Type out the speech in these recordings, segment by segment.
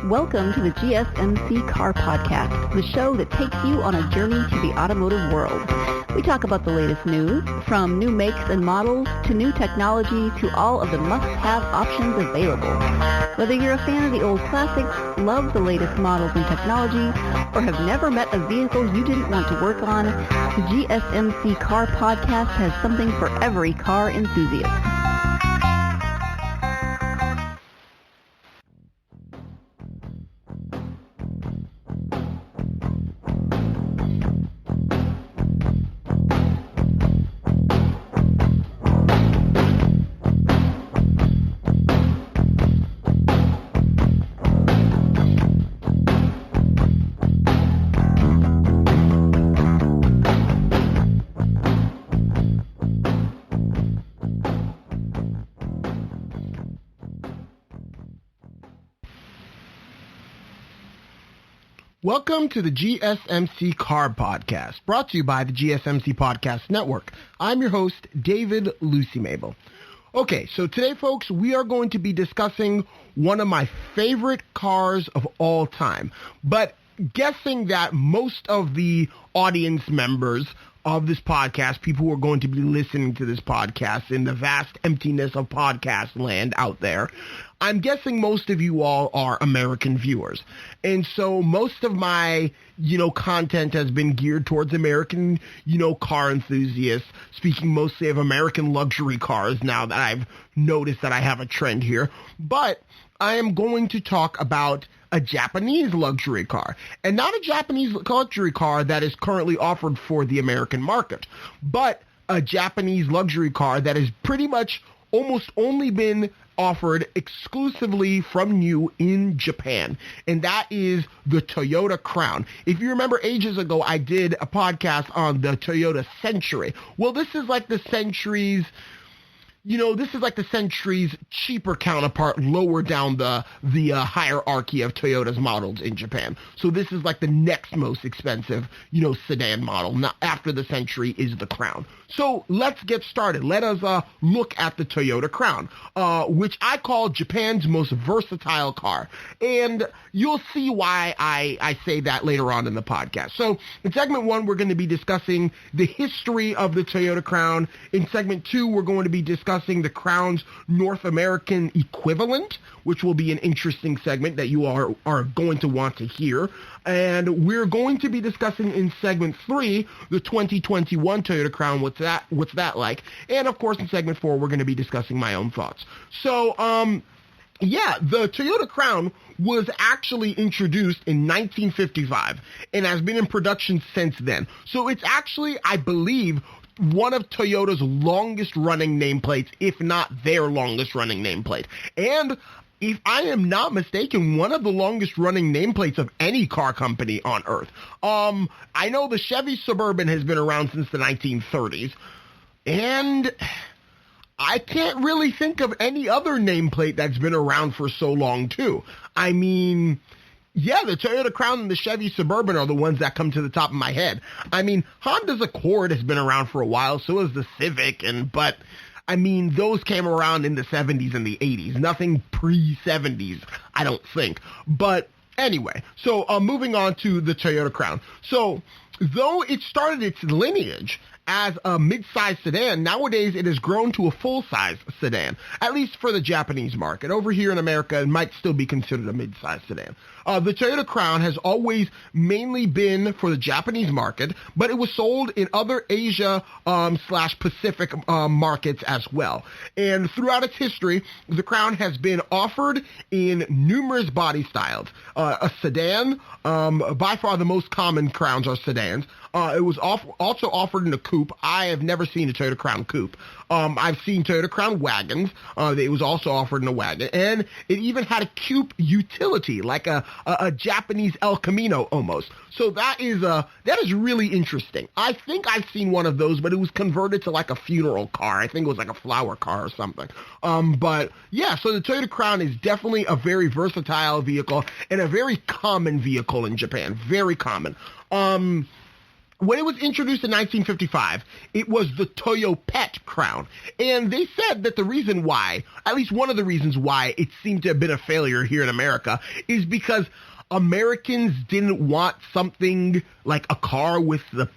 Welcome to the GSMC Car Podcast, the show that takes you on a journey to the automotive world. We talk about the latest news, from new makes and models to new technology to all of the must-have options available. Whether you're a fan of the old classics, love the latest models and technology, or have never met a vehicle you didn't want to work on, the GSMC Car Podcast has something for every car enthusiast. Welcome to the GSMC Car Podcast, brought to you by the GSMC Podcast Network. I'm your host, David Lucy Mabel. Okay, so today, folks, we are going to be discussing one of my favorite cars of all time, but guessing that most of the audience members of this podcast, people who are going to be listening to this podcast in the vast emptiness of podcast land out there, I'm guessing most of you all are American viewers. And so most of my, content has been geared towards American, car enthusiasts, speaking mostly of American luxury cars now that I've noticed that I have a trend here. But I am going to talk about a Japanese luxury car, and not a Japanese luxury car that is currently offered for the American market, but a Japanese luxury car that has pretty much almost only been offered exclusively from new in Japan, and that is the Toyota Crown. If you remember, ages ago, I did a podcast on the Toyota Century. Well, this is like the Century's cheaper counterpart lower down the hierarchy of Toyota's models in Japan. So this is like the next most expensive, sedan model. Now, after the Century is the Crown. So let's get started. Let us look at the Toyota Crown, which I call Japan's most versatile car. And you'll see why I say that later on in the podcast. So in segment 1, we're going to be discussing the history of the Toyota Crown. In segment 2, we're going to be discussing the Crown's North American equivalent, which will be an interesting segment that you are going to want to hear. And we're going to be discussing in segment 3 the 2021 Toyota Crown, what's that like? And of course, in segment 4, we're going to be discussing my own thoughts. So, the Toyota Crown was actually introduced in 1955 and has been in production since then. So it's actually, I believe, one of Toyota's longest running nameplates, if not their longest running nameplate. And if I am not mistaken, one of the longest running nameplates of any car company on earth. I know the Chevy Suburban has been around since the 1930s, and I can't really think of any other nameplate that's been around for so long too. I mean, yeah, the Toyota Crown and the Chevy Suburban are the ones that come to the top of my head. I mean, Honda's Accord has been around for a while, so has the Civic, but I mean, those came around in the 70s and the 80s. Nothing pre-70s, I don't think. But anyway, so moving on to the Toyota Crown. So though it started its lineage as a mid-size sedan, nowadays it has grown to a full-size sedan, at least for the Japanese market. Over here in America, it might still be considered a mid-size sedan. The Toyota Crown has always mainly been for the Japanese market, but it was sold in other Asia / Pacific markets as well. And throughout its history, the Crown has been offered in numerous body styles. A sedan, by far the most common Crowns are sedans. It was also offered in a coupe. I have never seen a Toyota Crown coupe. I've seen Toyota Crown wagons. It was also offered in a wagon. And it even had a coupe utility, like a Japanese El Camino almost. So that is really interesting. I think I've seen one of those, but it was converted to like a funeral car. I think it was like a flower car or something. But yeah, so the Toyota Crown is definitely a very versatile vehicle and a very common vehicle in Japan. Very common. When it was introduced in 1955, it was the Toyopet Crown. And they said that the reason why, at least one of the reasons why it seemed to have been a failure here in America, is because Americans didn't want something like a car with the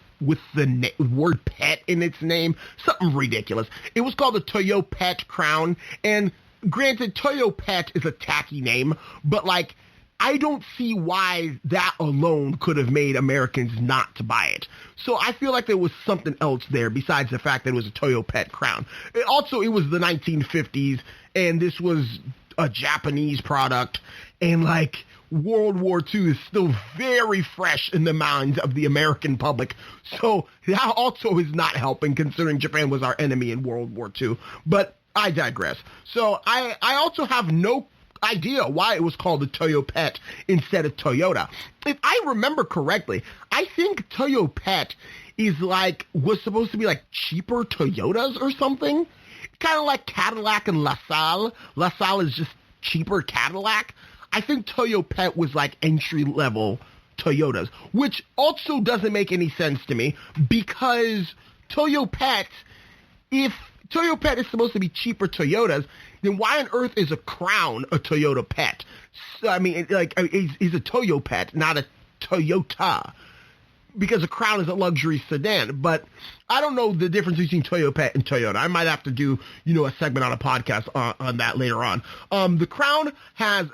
word pet in its name. Something ridiculous. It was called the Toyopet Crown. And granted, Toyopet is a tacky name, but like, I don't see why that alone could have made Americans not to buy it. So I feel like there was something else there besides the fact that it was a Toyopet Crown. It was the 1950s, and this was a Japanese product, and like World War II is still very fresh in the minds of the American public. So that also is not helping, considering Japan was our enemy in World War II. But I digress. So I also have no idea why it was called the Toyopet instead of Toyota. If I remember correctly, I think Toyopet was supposed to be like cheaper Toyotas or something. Kind of like Cadillac and LaSalle. LaSalle is just cheaper Cadillac. I think Toyopet was like entry-level Toyotas, which also doesn't make any sense to me because Toyopet, if Toyopet is supposed to be cheaper Toyotas, then why on earth is a Crown a Toyota pet? So, I mean, is a Toyopet, not a Toyota, because a Crown is a luxury sedan. But I don't know the difference between Toyopet and Toyota. I might have to do, a segment on a podcast on that later on. The Crown has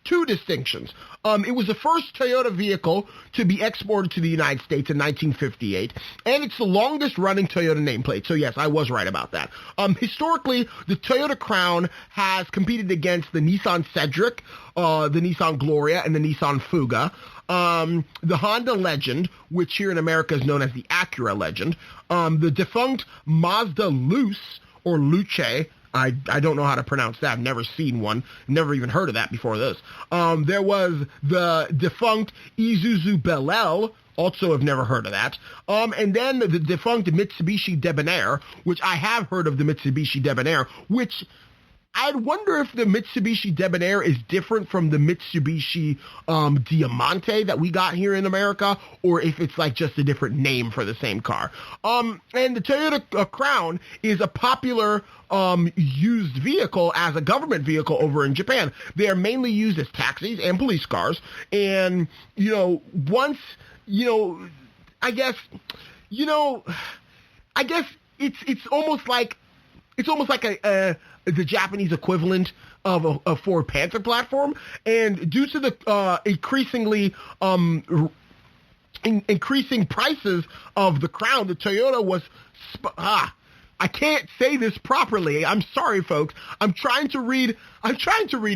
two distinctions. It was the first Toyota vehicle to be exported to the United States in 1958, and it's the longest running Toyota nameplate. So yes, I was right about that. Historically, the Toyota Crown has competed against the Nissan Cedric, the Nissan Gloria, and the Nissan Fuga. The Honda Legend, which here in America is known as the Acura Legend, the defunct Mazda Luce, or Luce, I don't know how to pronounce that. I've never seen one. Never even heard of that before this. There was the defunct Isuzu Bel-El. Also have never heard of that. And then the defunct Mitsubishi Debonair, which I have heard of the Mitsubishi Debonair, which I'd wonder if the Mitsubishi Debonair is different from the Mitsubishi Diamante that we got here in America, or if it's like just a different name for the same car. And the Toyota Crown is a popular used vehicle as a government vehicle over in Japan. They are mainly used as taxis and police cars. And, I guess it's almost like the Japanese equivalent of a Ford Panther platform, and due to the increasing prices of the Crown, the Toyota was I can't say this properly. I'm sorry, folks. I'm trying to read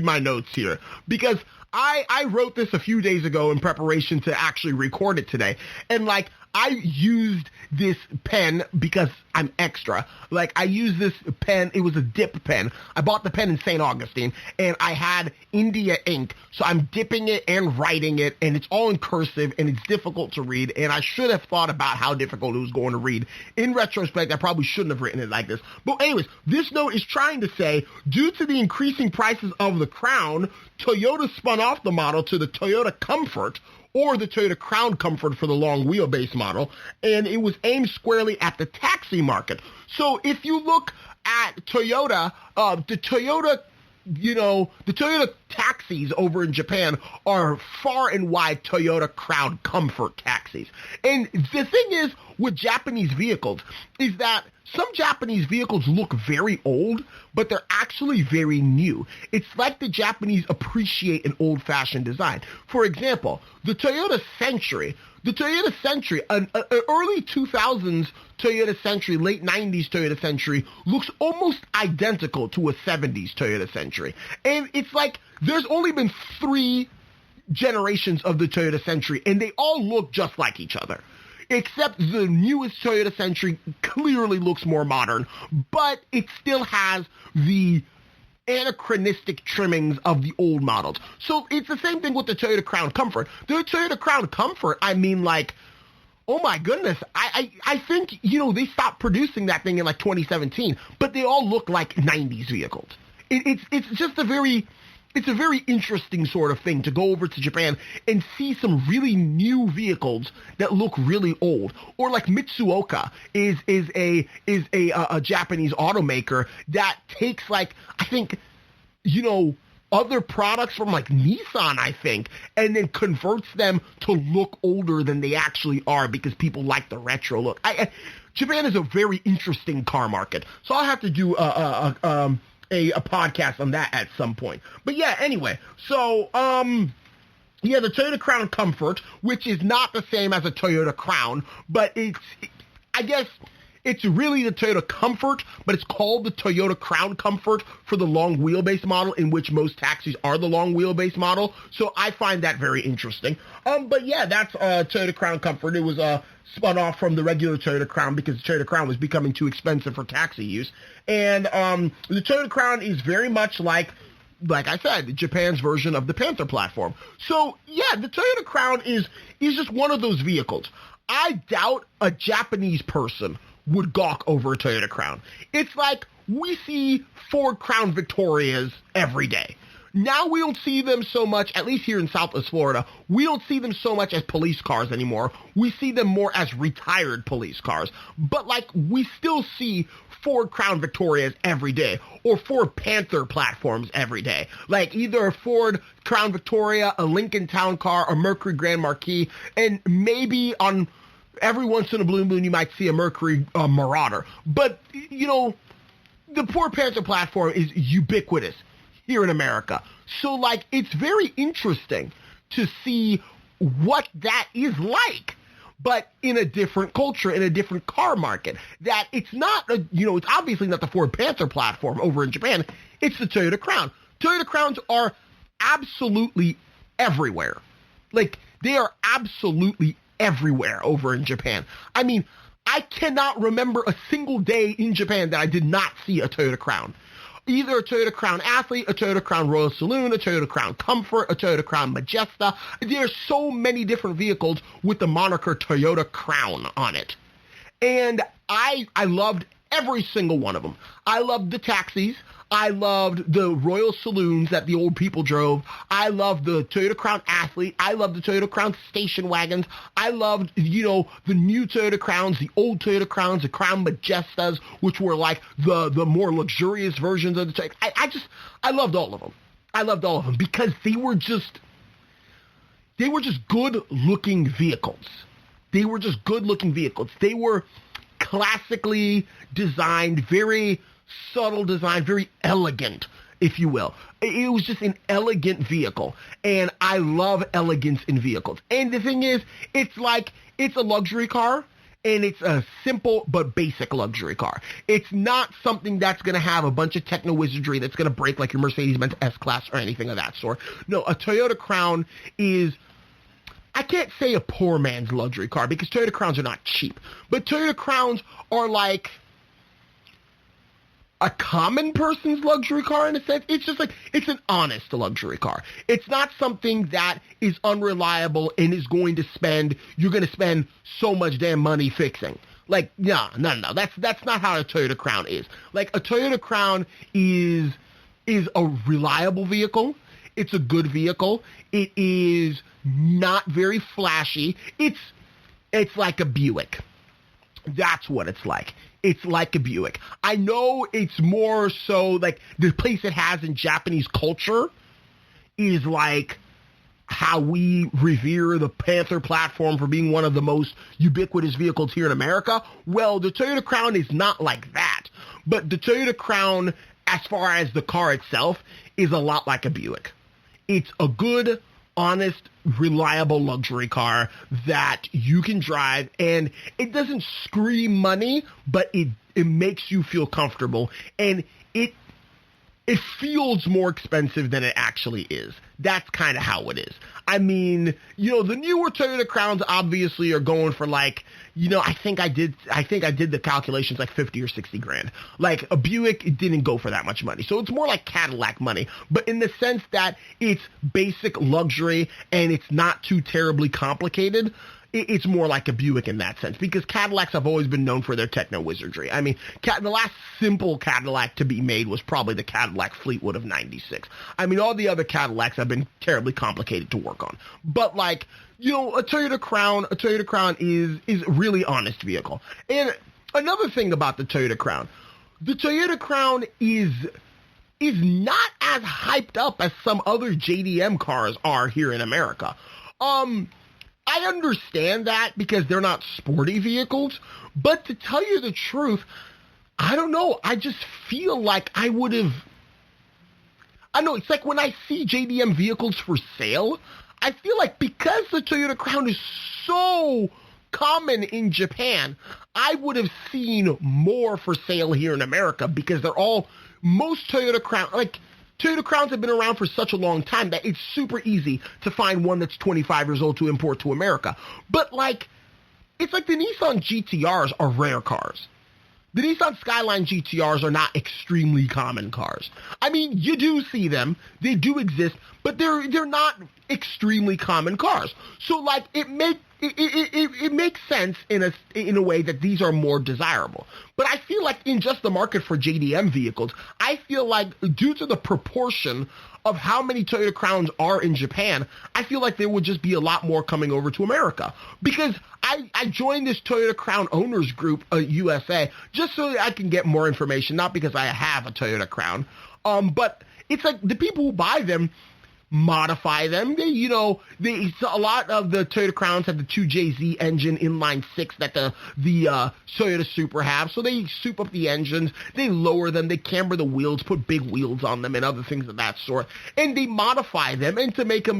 my notes here because I wrote this a few days ago in preparation to actually record it today, and I used this pen because I'm extra. I used this pen. It was a dip pen. I bought the pen in St. Augustine, and I had India ink. So I'm dipping it and writing it, and it's all in cursive, and it's difficult to read, and I should have thought about how difficult it was going to read. In retrospect, I probably shouldn't have written it like this. But anyways, this note is trying to say, due to the increasing prices of the Crown, Toyota spun off the model to the Toyota Comfort, or the Toyota Crown Comfort for the long wheelbase model, and it was aimed squarely at the taxi market. So if you look at Toyota, the Toyota taxis over in Japan are far and wide Toyota Crown Comfort taxis. And the thing is with Japanese vehicles is that some Japanese vehicles look very old, but they're actually very new. It's like the Japanese appreciate an old-fashioned design. For example, the Toyota Century, an early 2000s Toyota Century, late 90s Toyota Century, looks almost identical to a 70s Toyota Century. And it's like there's only been 3 generations of the Toyota Century, and they all look just like each other. Except the newest Toyota Century clearly looks more modern, but it still has the anachronistic trimmings of the old models. So it's the same thing with the Toyota Crown Comfort. The Toyota Crown Comfort, oh my goodness, I think, they stopped producing that thing in 2017, but they all look like 90s vehicles. It's just a very it's a very interesting sort of thing to go over to Japan and see some really new vehicles that look really old. Or like Mitsuoka is a Japanese automaker that takes like, I think, other products from like Nissan, I think, and then converts them to look older than they actually are because people like the retro look. Japan is a very interesting car market, so I'll have to do a podcast on that at some point. But yeah, anyway, so the Toyota Crown Comfort, which is not the same as a Toyota Crown, but I guess it's really the Toyota Comfort, but it's called the Toyota Crown Comfort for the long wheelbase model, in which most taxis are the long wheelbase model. So I find that very interesting. But yeah, that's Toyota Crown Comfort. It was spun off from the regular Toyota Crown because the Toyota Crown was becoming too expensive for taxi use. And the Toyota Crown is very much like I said, Japan's version of the Panther platform. So yeah, the Toyota Crown is just one of those vehicles. I doubt a Japanese person would gawk over a Toyota Crown. It's like we see Ford Crown Victorias every day. Now we don't see them so much, at least here in Southwest Florida, we don't see them so much as police cars anymore. We see them more as retired police cars. But like we still see Ford Crown Victorias every day, or Ford Panther platforms every day. Like either a Ford Crown Victoria, a Lincoln Town Car, a Mercury Grand Marquis, and maybe on every once in a blue moon, you might see a Mercury Marauder. But, the Ford Panther platform is ubiquitous here in America. So, like, it's very interesting to see what that is like, but in a different culture, in a different car market. That it's not, it's obviously not the Ford Panther platform over in Japan. It's the Toyota Crown. Toyota Crowns are absolutely everywhere. Like, they are absolutely everywhere over in Japan. I mean, I cannot remember a single day in Japan that I did not see a Toyota Crown. Either a Toyota Crown Athlete, a Toyota Crown Royal Saloon, a Toyota Crown Comfort, a Toyota Crown Majesta. There's so many different vehicles with the moniker Toyota Crown on it. And I loved every single one of them. I loved the taxis. I loved the Royal Saloons that the old people drove. I loved the Toyota Crown Athlete. I loved the Toyota Crown station wagons. I loved, the new Toyota Crowns, the old Toyota Crowns, the Crown Majestas, which were like the more luxurious versions of the Toyota. I loved all of them. I loved all of them because they were just good-looking vehicles. They were just good-looking vehicles. They were classically designed, very subtle design, very elegant, if you will. It was just an elegant vehicle, and I love elegance in vehicles. And the thing is, it's a luxury car, and it's a simple but basic luxury car. It's not something that's going to have a bunch of techno-wizardry that's going to break like your Mercedes-Benz S-Class or anything of that sort. No, a Toyota Crown is, I can't say a poor man's luxury car because Toyota Crowns are not cheap, but Toyota Crowns are like a common person's luxury car in a sense. It's just like, it's an honest luxury car. It's not something that is unreliable and is you're going to spend so much damn money fixing. Like, no. That's not how a Toyota Crown is. Like, a Toyota Crown is a reliable vehicle. It's a good vehicle. It is not very flashy. It's like a Buick. That's what it's like. It's like a Buick. I know it's more so like the place it has in Japanese culture is like how we revere the Panther platform for being one of the most ubiquitous vehicles here in America. Well, the Toyota Crown is not like that. But the Toyota Crown, as far as the car itself, is a lot like a Buick. It's a good, honest, reliable luxury car that you can drive, and it doesn't scream money, but it makes you feel comfortable, and it feels more expensive than it actually is. That's kind of how it is. I mean, the newer Toyota Crowns obviously are going for like, I think I did the calculations like 50 or 60 grand. Like a Buick, it didn't go for that much money. So it's more like Cadillac money, but in the sense that it's basic luxury and it's not too terribly complicated. it's more like a Buick in that sense, because Cadillacs have always been known for their techno-wizardry. I mean, the last simple Cadillac to be made was probably the Cadillac Fleetwood of 96. I mean, all the other Cadillacs have been terribly complicated to work on. But, like, you know, a Toyota Crown is a really honest vehicle. And another thing about the Toyota Crown is not as hyped up as some other JDM cars are here in America. I understand that because they're not sporty vehicles, but to tell you the truth, I don't know. I just feel like I know, it's like when I see JDM vehicles for sale, I feel like because the Toyota Crown is so common in Japan, I would have seen more for sale here in America, because most Toyota Crowns have been around for such a long time that it's super easy to find one that's 25 years old to import to America. But, like, it's like the Nissan GTRs are rare cars. The Nissan Skyline GTRs are not extremely common cars. I mean, you do see them, they do exist, but they're not extremely common cars. So, like, it makes sense in a way that these are more desirable. But I feel like in just the market for JDM vehicles, I feel like due to the proportion of how many Toyota Crowns are in Japan, I feel like there would just be a lot more coming over to America. Because I joined this Toyota Crown owners group, USA, just so that I can get more information, not because I have a Toyota Crown, but it's like the people who buy them modify them. A lot of the Toyota Crowns have the 2JZ engine inline 6 that the Toyota Supra have. So they soup up the engines, they lower them, they camber the wheels, put big wheels on them and other things of that sort. And they modify them and to make them,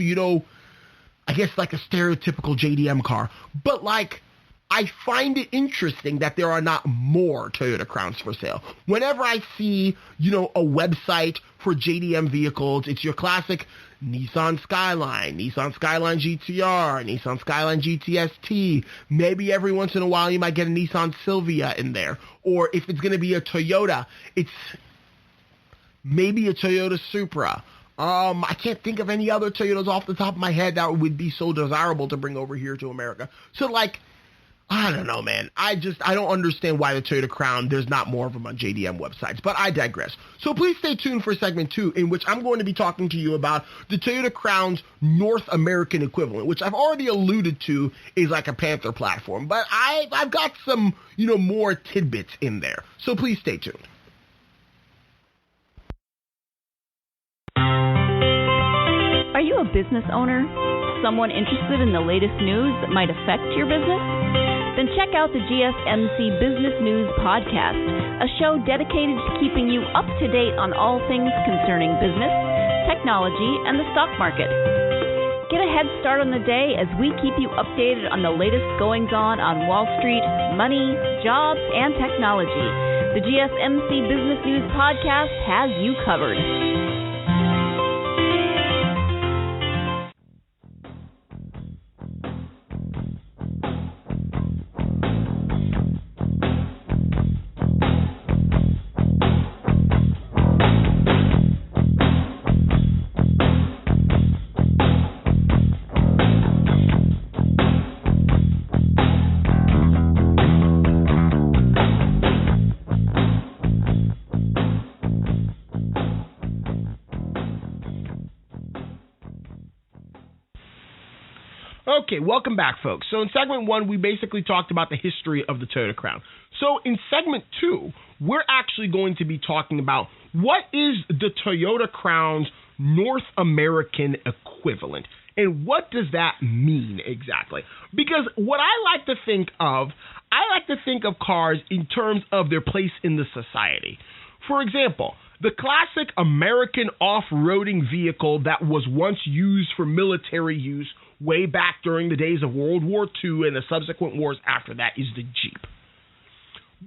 I guess like a stereotypical JDM car. But like, I find it interesting that there are not more Toyota Crowns for sale. Whenever I see, a website for JDM vehicles, it's your classic Nissan Skyline GTR, Nissan Skyline GTST. Maybe every once in a while you might get a Nissan Silvia in there. Or if it's going to be a Toyota, it's maybe a Toyota Supra. I can't think of any other Toyotas off the top of my head that would be so desirable to bring over here to America. So like, I don't know, man. I don't understand why the Toyota Crown, there's not more of them on JDM websites, but I digress. So please stay tuned for segment 2, in which I'm going to be talking to you about the Toyota Crown's North American equivalent, which I've already alluded to is like a Panther platform, but I've got some, more tidbits in there. So please stay tuned. Are you a business owner? Someone interested in the latest news that might affect your business? Then check out the GSMC Business News Podcast, a show dedicated to keeping you up to date on all things concerning business, technology, and the stock market. Get a head start on the day as we keep you updated on the latest goings-on Wall Street, money, jobs, and technology. The GSMC Business News Podcast has you covered. Okay, welcome back, folks. So in segment 1, we basically talked about the history of the Toyota Crown. So in segment 2, we're actually going to be talking about what is the Toyota Crown's North American equivalent, and what does that mean exactly? Because what I like to think of cars in terms of their place in the society. For example, the classic American off-roading vehicle that was once used for military use way back during the days of World War II and the subsequent wars after that is the Jeep.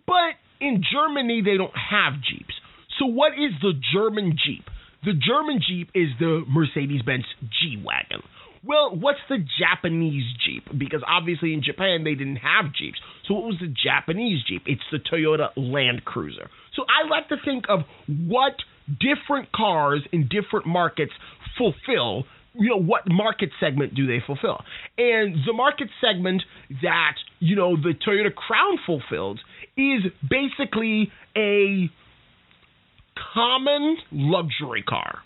But in Germany, they don't have Jeeps. So what is the German Jeep? The German Jeep is the Mercedes-Benz G-Wagon. Well, what's the Japanese Jeep? Because obviously in Japan, they didn't have Jeeps. So what was the Japanese Jeep? It's the Toyota Land Cruiser. So I like to think of what different cars in different markets fulfill what market segment do they fulfill? And the market segment that, the Toyota Crown fulfills is basically a common luxury car.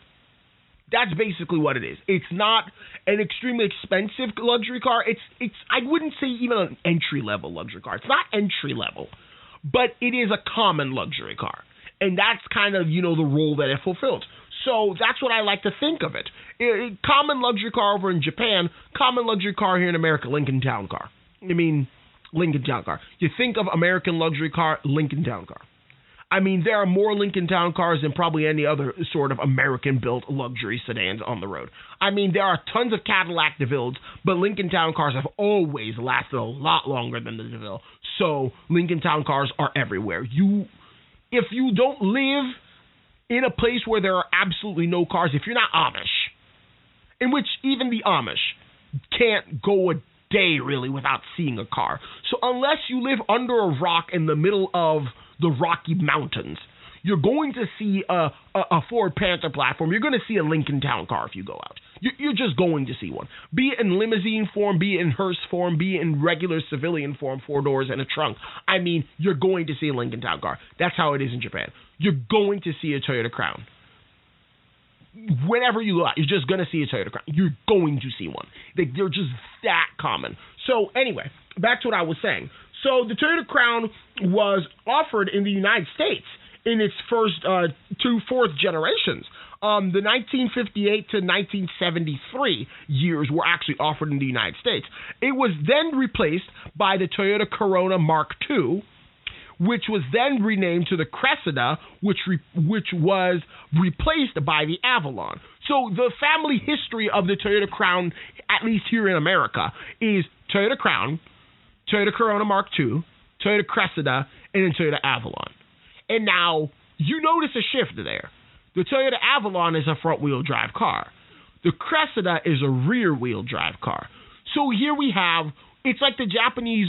That's basically what it is. It's not an extremely expensive luxury car. It's I wouldn't say even an entry-level luxury car. It's not entry-level, but it is a common luxury car. And that's kind of, the role that it fulfills. So that's what I like to think of it. Common luxury car over in Japan, common luxury car here in America, Lincoln Town Car. Lincoln Town Car. You think of American luxury car, Lincoln Town Car. There are more Lincoln Town cars than probably any other sort of American-built luxury sedans on the road. There are tons of Cadillac DeVilles, but Lincoln Town cars have always lasted a lot longer than the DeVille. So Lincoln Town cars are everywhere. If you don't live in a place where there are absolutely no cars, if you're not Amish, in which even the Amish can't go a day really without seeing a car. So unless you live under a rock in the middle of the Rocky Mountains, you're going to see a Ford Panther platform. You're going to see a Lincoln Town car if you go out. You're just going to see one. Be it in limousine form, be it in hearse form, be it in regular civilian form, 4 doors and a trunk. You're going to see a Lincoln Town car. That's how it is in Japan. You're going to see a Toyota Crown. Whenever you go out, you're just going to see a Toyota Crown. You're going to see one. They're just that common. So anyway, back to what I was saying. So the Toyota Crown was offered in the United States in its first 2 fourth generations. The 1958 to 1973 years were actually offered in the United States. It was then replaced by the Toyota Corona Mark II, which was then renamed to the Cressida, which was replaced by the Avalon. So the family history of the Toyota Crown, at least here in America, is Toyota Crown, Toyota Corona Mark II, Toyota Cressida, and then Toyota Avalon. And now, you notice a shift there. The Toyota Avalon is a front-wheel drive car. The Cressida is a rear-wheel drive car. So here we have, it's like the Japanese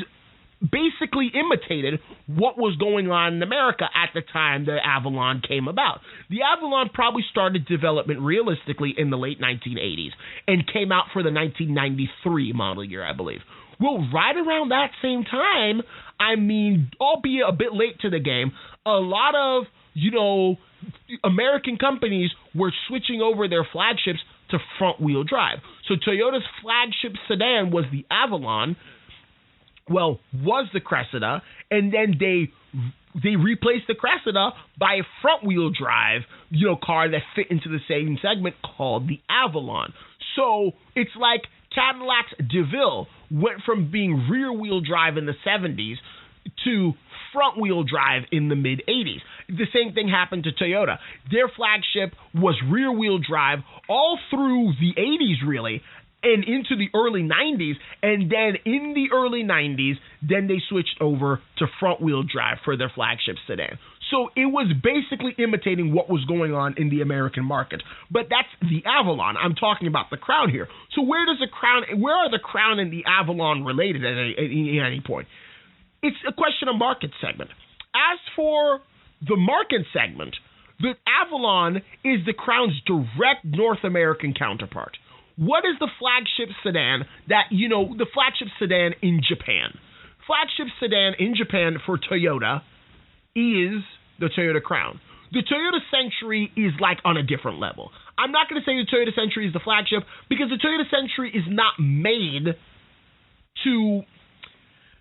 basically imitated what was going on in America at the time the Avalon came about. The Avalon probably started development realistically in the late 1980s and came out for the 1993 model year, I believe. Well, right around that same time, albeit a bit late to the game, a lot of, American companies were switching over their flagships to front-wheel drive. So Toyota's flagship sedan was the Avalon, was the Cressida, and then they replaced the Cressida by a front-wheel drive, car that fit into the same segment called the Avalon. So it's like Cadillac's DeVille went from being rear-wheel drive in the 70s to front-wheel drive in the mid-80s. The same thing happened to Toyota. Their flagship was rear-wheel drive all through the 80s, really, and into the early 90s, and then in the early 90s, then they switched over to front-wheel drive for their flagship sedan. So it was basically imitating what was going on in the American market. But that's the Avalon. I'm talking about the Crown here. So where are the Crown and the Avalon related at any point? It's a question of market segment. As for the market segment, the Avalon is the Crown's direct North American counterpart. What is the flagship sedan the flagship sedan in Japan? Flagship sedan in Japan for Toyota is the Toyota Crown. The Toyota Century is on a different level. I'm not going to say the Toyota Century is the flagship because the Toyota Century is not made to,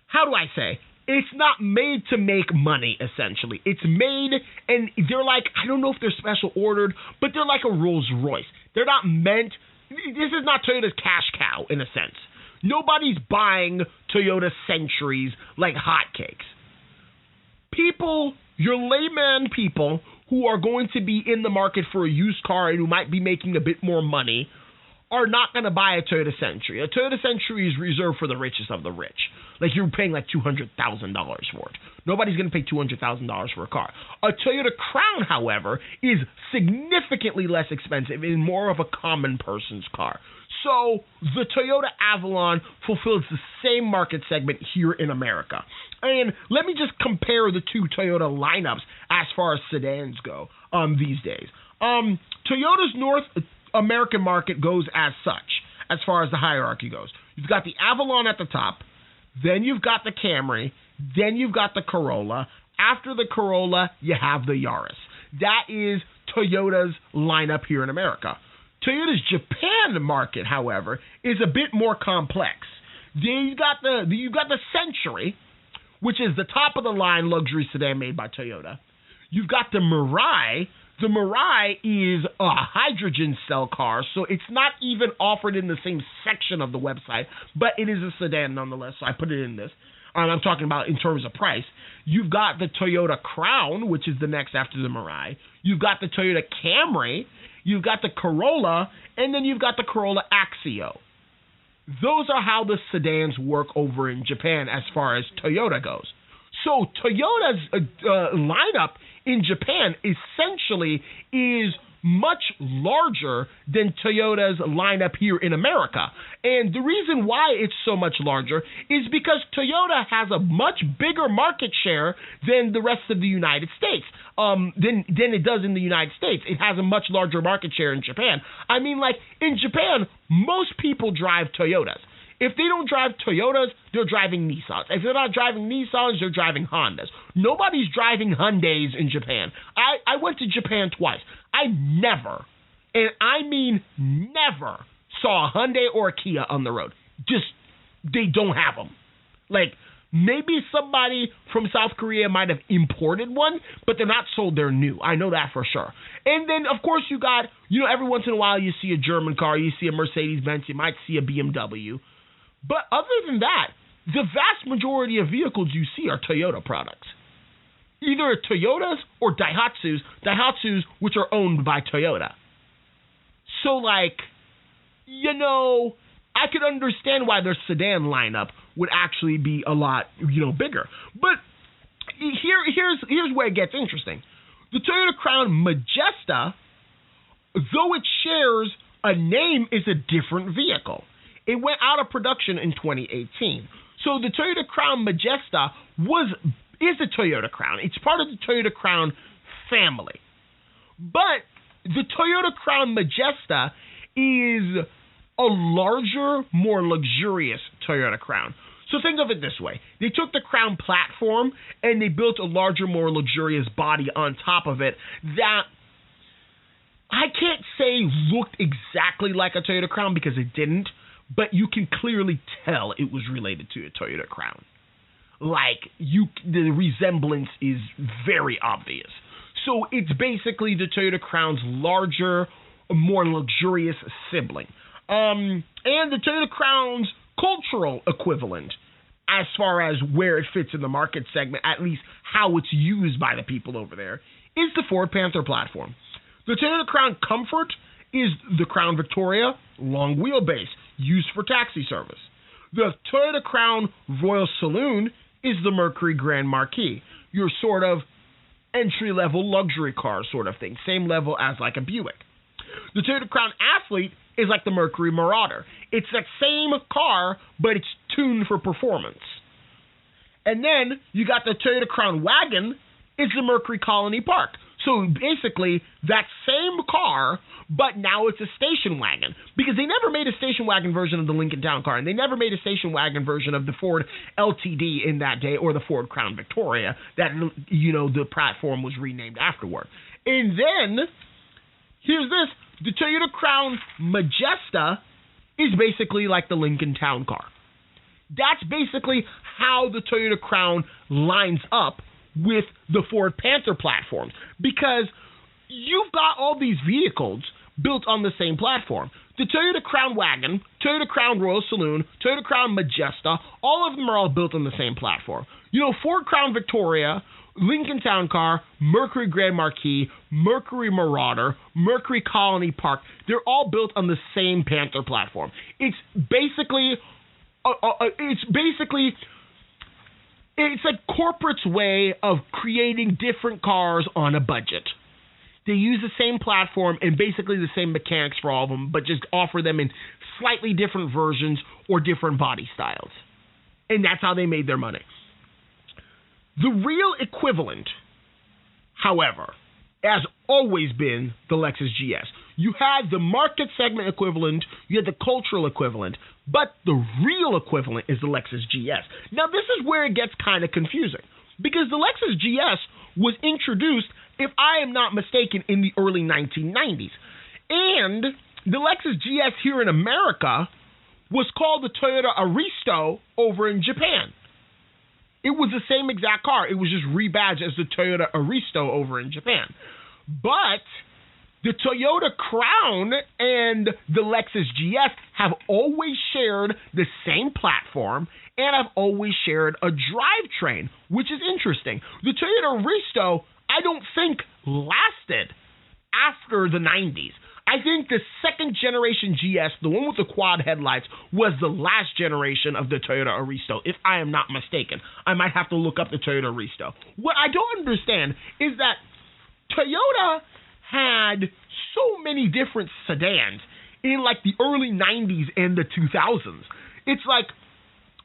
how do I say? It's not made to make money, essentially. It's made, and they're I don't know if they're special ordered, but they're like a Rolls Royce. They're not meant, this is not Toyota's cash cow, in a sense. Nobody's buying Toyota Centuries like hotcakes. People, your layman people who are going to be in the market for a used car and who might be making a bit more money are not going to buy a Toyota Century. A Toyota Century is reserved for the richest of the rich. You're paying $200,000 for it. Nobody's going to pay $200,000 for a car. A Toyota Crown, however, is significantly less expensive and more of a common person's car. So the Toyota Avalon fulfills the same market segment here in America. And let me just compare the two Toyota lineups as far as sedans go these days. Toyota's American market goes as such, as far as the hierarchy goes. You've got the Avalon at the top, then you've got the Camry, then you've got the Corolla. After the Corolla, you have the Yaris. That is Toyota's lineup here in America. Toyota's Japan market, however, is a bit more complex. You've got the Century, which is the top of the line luxury sedan made by Toyota. You've got the Mirai. The Mirai is a hydrogen cell car, so it's not even offered in the same section of the website, but it is a sedan nonetheless, so I put it in this. I'm talking about in terms of price. You've got the Toyota Crown, which is the next after the Mirai. You've got the Toyota Camry. You've got the Corolla, and then you've got the Corolla Axio. Those are how the sedans work over in Japan as far as Toyota goes. So Toyota's lineup in Japan essentially is much larger than Toyota's lineup here in America. And the reason why it's so much larger is because Toyota has a much bigger market share than the rest of the United States, than it does in the United States. It has a much larger market share in Japan. I mean, like, in Japan, most people drive Toyotas. If they don't drive Toyotas, they're driving Nissans. If they're not driving Nissans, they're driving Hondas. Nobody's driving Hyundais in Japan. I went to Japan twice. I never, and I mean never, saw a Hyundai or a Kia on the road. Just, they don't have them. Like, maybe somebody from South Korea might have imported one, but they're not sold, they're new. I know that for sure. And then, of course, you got, every once in a while you see a German car, you see a Mercedes-Benz, you might see a BMW. But other than that, the vast majority of vehicles you see are Toyota products. Either Toyotas or Daihatsus which are owned by Toyota. So, like, I could understand why their sedan lineup would actually be a lot, bigger. But here's where it gets interesting. The Toyota Crown Majesta, though it shares a name, is a different vehicle. It went out of production in 2018. So the Toyota Crown Majesta is a Toyota Crown. It's part of the Toyota Crown family. But the Toyota Crown Majesta is a larger, more luxurious Toyota Crown. So think of it this way. They took the Crown platform and they built a larger, more luxurious body on top of it that I can't say looked exactly like a Toyota Crown because it didn't, but you can clearly tell it was related to a Toyota Crown. Like, the resemblance is very obvious. So it's basically the Toyota Crown's larger, more luxurious sibling. And the Toyota Crown's cultural equivalent, as far as where it fits in the market segment, at least how it's used by the people over there, is the Ford Panther platform. The Toyota Crown Comfort is the Crown Victoria, long wheelbase, used for taxi service. The Toyota Crown Royal Saloon is the Mercury Grand Marquis, your sort of entry-level luxury car sort of thing, same level as like a Buick. The Toyota Crown Athlete is like the Mercury Marauder. It's that same car, but it's tuned for performance. And then you got the Toyota Crown Wagon, it's the Mercury Colony Park. So basically, that same car, but now it's a station wagon. Because they never made a station wagon version of the Lincoln Town Car, and they never made a station wagon version of the Ford LTD in that day, or the Ford Crown Victoria, that, the platform was renamed afterward. And then, here's this, the Toyota Crown Majesta is basically like the Lincoln Town Car. That's basically how the Toyota Crown lines up with the Ford Panther platforms, because you've got all these vehicles built on the same platform. The Toyota Crown Wagon, Toyota Crown Royal Saloon, Toyota Crown Majesta, all of them are all built on the same platform. Ford Crown Victoria, Lincoln Town Car, Mercury Grand Marquis, Mercury Marauder, Mercury Colony Park, they're all built on the same Panther platform. It's basically it's like corporate's way of creating different cars on a budget. They use the same platform and basically the same mechanics for all of them, but just offer them in slightly different versions or different body styles. And that's how they made their money. The real equivalent, however, has always been the Lexus GS. you had the market segment equivalent, you had the cultural equivalent, but the real equivalent is the Lexus GS. Now, this is where it gets kind of confusing, because the Lexus GS was introduced, if I am not mistaken, in the early 1990s. And the Lexus GS here in America was called the Toyota Aristo over in Japan. It was the same exact car. It was just rebadged as the Toyota Aristo over in Japan. But the Toyota Crown and the Lexus GS have always shared the same platform and have always shared a drivetrain, which is interesting. The Toyota Aristo, I don't think, lasted after the 90s. I think the second generation GS, the one with the quad headlights, was the last generation of the Toyota Aristo, if I am not mistaken. I might have to look up the Toyota Aristo. What I don't understand is that Toyota had so many different sedans in like the early 90s and the 2000s. It's like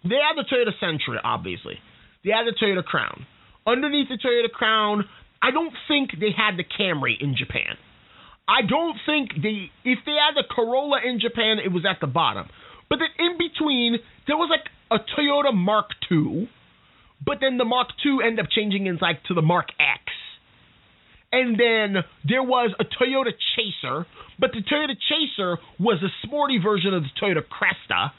they had the Toyota Century, obviously. They had the Toyota Crown. Underneath the Toyota Crown, I don't think they had the Camry in Japan. I don't think if they had the Corolla in Japan, it was at the bottom. But then in between, there was like a Toyota Mark II, but then the Mark II ended up changing to the Mark X. And then there was a Toyota Chaser, but the Toyota Chaser was a sporty version of the Toyota Cresta.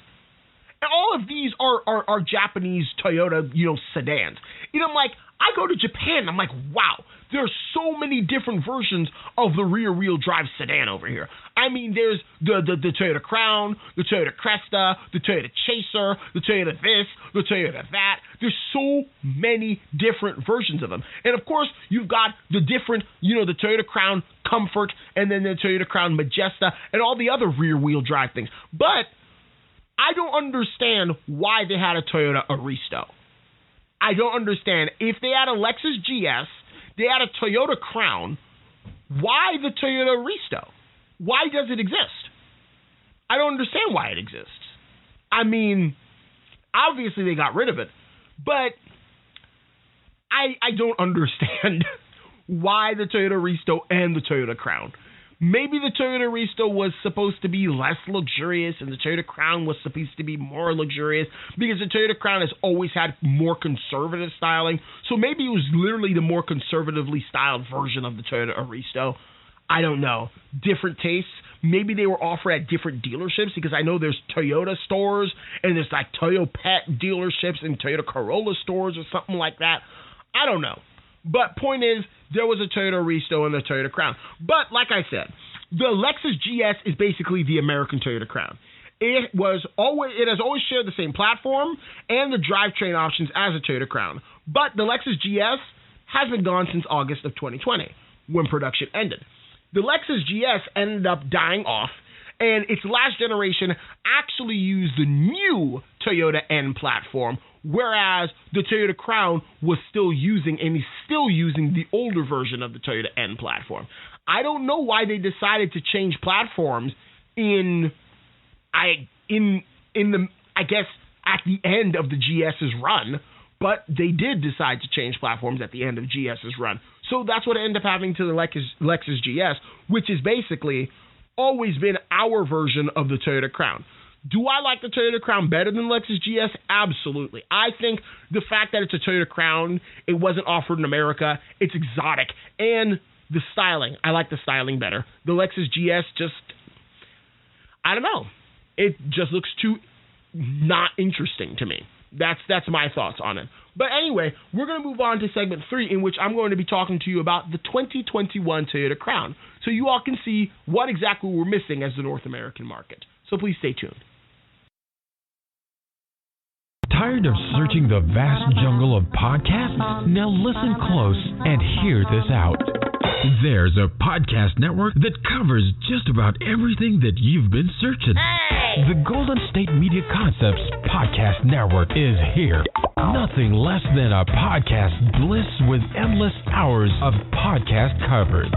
And all of these are Japanese Toyota, sedans. I'm like, I go to Japan, I'm like, wow, there's so many different versions of the rear-wheel drive sedan over here. I mean, there's the Toyota Crown, the Toyota Cresta, the Toyota Chaser, the Toyota this, the Toyota that. There's so many different versions of them. And, of course, you've got the different, the Toyota Crown Comfort and then the Toyota Crown Majesta and all the other rear-wheel drive things. But I don't understand why they had a Toyota Aristo. I don't understand. If they had a Lexus GS, they had a Toyota Crown, why the Toyota Aristo? Why does it exist? I don't understand why it exists. I mean, obviously they got rid of it, but I don't understand why the Toyota Aristo and the Toyota Crown. Maybe the Toyota Aristo was supposed to be less luxurious and the Toyota Crown was supposed to be more luxurious because the Toyota Crown has always had more conservative styling. So maybe it was literally the more conservatively styled version of the Toyota Aristo. I don't know. Different tastes. Maybe they were offered at different dealerships because I know there's Toyota stores and there's like Toyota Pet dealerships and Toyota Corolla stores or something like that. I don't know. But point is, there was a Toyota Aristo and the Toyota Crown. But like I said, the Lexus GS is basically the American Toyota Crown. It has always shared the same platform and the drivetrain options as a Toyota Crown. But the Lexus GS has been gone since August of 2020, when production ended. The Lexus GS ended up dying off, and its last generation actually used the new Toyota N platform, whereas the Toyota Crown was still using and is still using the older version of the Toyota N platform. I don't know why they decided to change platforms I guess at the end of the GS's run, but they did decide to change platforms at the end of GS's run. So that's what ended up happening to the Lexus GS, which is basically always been our version of the Toyota Crown. Do I like the Toyota Crown better than Lexus GS? Absolutely. I think the fact that it's a Toyota Crown, it wasn't offered in America, it's exotic. And the styling, I like the styling better. The Lexus GS just, I don't know. It just looks too not interesting to me. That's my thoughts on it. But anyway, we're going to move on to segment 3, in which I'm going to be talking to you about the 2021 Toyota Crown, so you all can see what exactly we're missing as the North American market. So please stay tuned. Tired of searching the vast jungle of podcasts? Now listen close and hear this out. There's a podcast network that covers just about everything that you've been searching. Hey! The Golden State Media Concepts Podcast Network is here. Nothing less than a podcast bliss with endless hours of podcast coverage.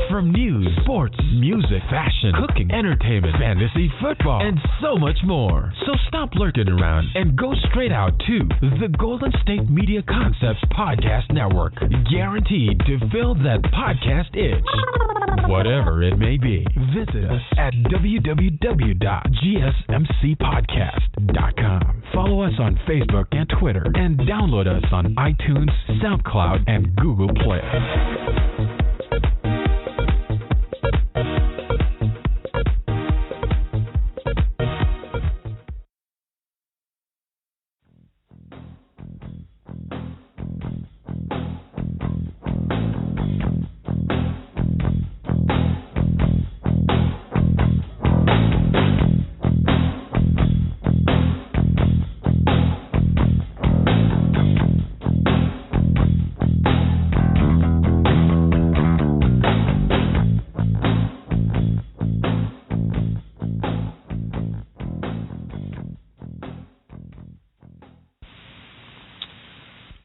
From news, sports, music, fashion, cooking, entertainment, fantasy, football, and so much more. So stop lurking around and go straight out to the Golden State Media Concepts Podcast Network. Guaranteed to fill that podcast itch. whatever it may be. Visit us at www.gsmcpodcast.com. Follow us on Facebook and Twitter, and download us on iTunes, SoundCloud, and Google Play.